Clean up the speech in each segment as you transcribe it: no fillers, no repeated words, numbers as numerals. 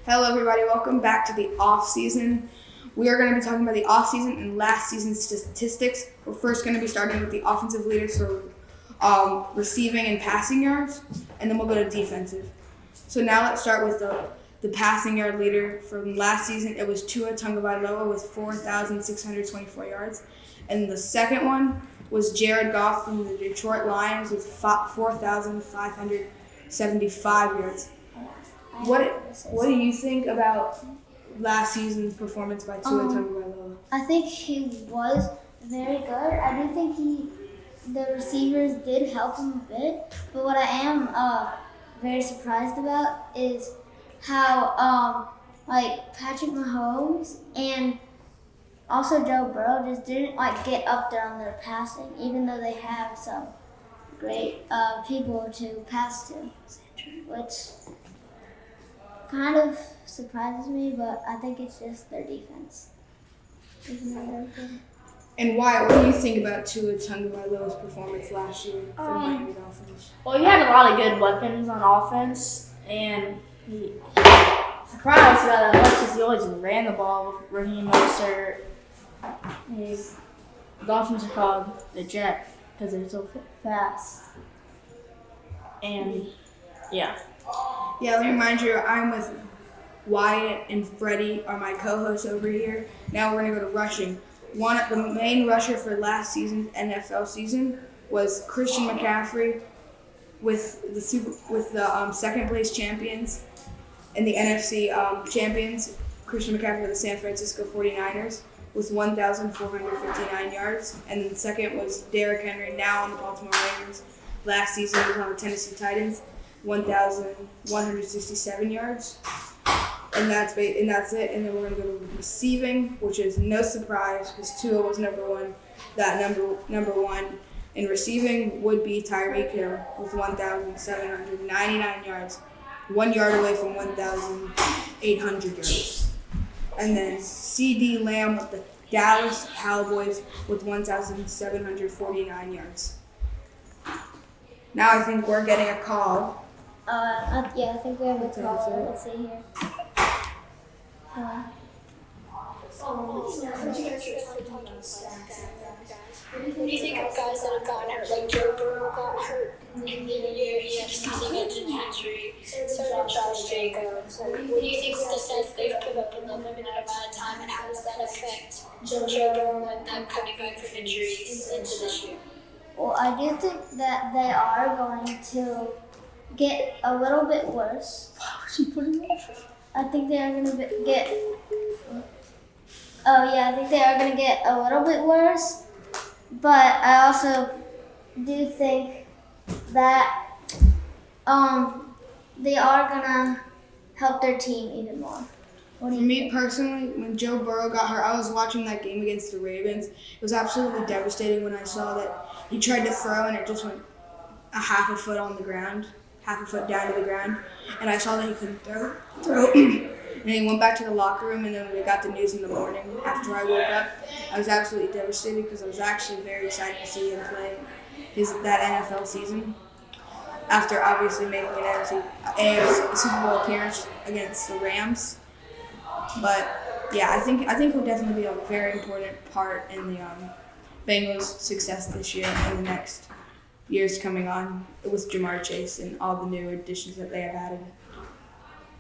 Hello, everybody. Welcome back to the off season. We are going to be talking about the off season and last season statistics. We're first going to be starting with the offensive leaders for receiving and passing yards, and then we'll go to defensive. So now let's start with the passing yard leader from last season. It was Tua Tagovailoa with 4,624 yards, and the second one was Jared Goff from the Detroit Lions with 4,575 yards. What do you think about last season's performance by Tua Tagovailoa? I think he was very good. I do think the receivers did help him a bit. But what I am very surprised about is how Patrick Mahomes and also Joe Burrow just didn't get up there on their passing, even though they have some great people to pass to, which kind of surprises me, but I think it's just their defense. And why? What do you think about Tua Tagovailoa's performance last year for Miami Dolphins? Well, he had a lot of good weapons on offense, and he surprised about that much because he always ran the ball with Raheem Mostert. The Dolphins are called the Jet because they're so fast. And yeah. Yeah, let me remind you, I'm with Wyatt and Freddie are my co-hosts over here. Now we're going to go to rushing. The main rusher for last season's NFL season was Christian McCaffrey with the second place champions and the NFC champions. Christian McCaffrey of the San Francisco 49ers with 1,459 yards. And then the second was Derrick Henry, now on the Baltimore Ravens. Last season he was on the Tennessee Titans, 1,167 yards. And that's it. And then we're going to go to receiving, which is no surprise because Tua was number one. That number one in receiving would be Tyreek Hill with 1,799 yards, 1 yard away from 1,800 yards. And then CeeDee Lamb with the Dallas Cowboys with 1,749 yards. Now I think we're getting a call. Yeah, I think we have a call. Let's see here. What do you think of guys that have gotten hurt? Like Joe Burrow got hurt in the year he had season ending injury. So did Josh Jacobs. What do you think with the sets they've put up in the limited amount of time, and how does that affect Joe Burrow and them coming back from injuries into this year? Well, I do think that they are going to get a little bit worse. I think they are going to get. I think they are going to get a little bit worse. But I also do think that they are going to help their team even more. For me personally, when Joe Burrow got hurt, I was watching that game against the Ravens. It was absolutely devastating when I saw that he tried to throw and it just went a half a foot on the ground, half a foot down to the ground. And I saw that he couldn't throw. And he went back to the locker room, and then we got the news in the morning after I woke up. I was absolutely devastated because I was actually very excited to see him play that NFL season after obviously making an AFC Super Bowl appearance against the Rams. But yeah, I think he'll definitely be a very important part in the Bengals' success this year and the next years coming on with Jamar Chase and all the new additions that they have added.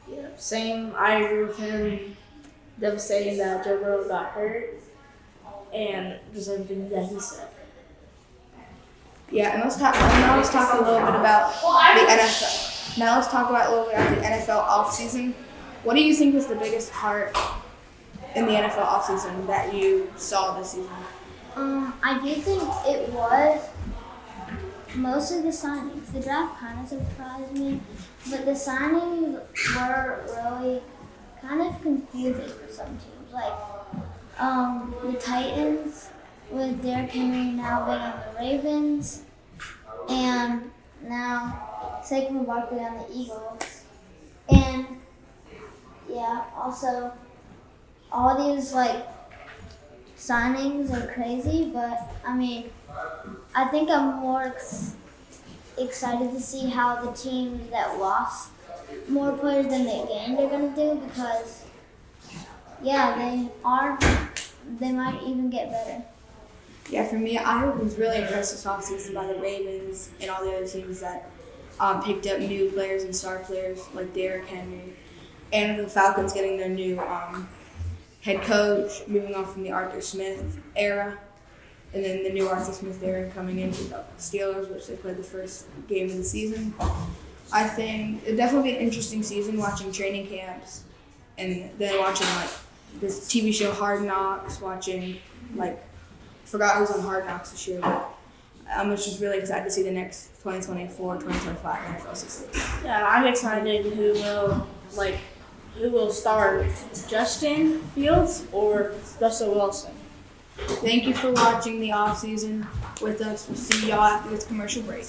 Yeah, same. I agree with him. Them saying that Joe Burrow got hurt and just everything that he said. Yeah, and let's talk a little bit about the NFL. Now let's talk about a little bit about the NFL offseason. What do you think was the biggest part in the NFL offseason that you saw this season? I do think it was mostly the signings. The draft kind of surprised me, but the signings were really kind of confusing for some teams. Like the Titans with Derrick Henry now being on the Ravens, and now Saquon Barkley on the Eagles. And yeah, also all these signings are crazy, but I mean, I think I'm more excited to see how the teams that lost more players than they gained are gonna do because, yeah, they might even get better. Yeah, for me, I was really impressed this offseason by the Ravens and all the other teams that picked up new players and star players like Derrick Henry, and the Falcons getting their new head coach, moving on from the Arthur Smith era, and then the new Arthur Smith era coming into the Steelers, which they played the first game of the season. I think it'd definitely be an interesting season watching training camps, and then watching like this TV show Hard Knocks, watching like I forgot who's on Hard Knocks this year, but I'm just really excited to see the next 2024-2025 NFL season. Yeah, I'm excited who will start, Justin Fields or Russell Wilson. Thank you for watching the off season with us. We'll see y'all after this commercial break.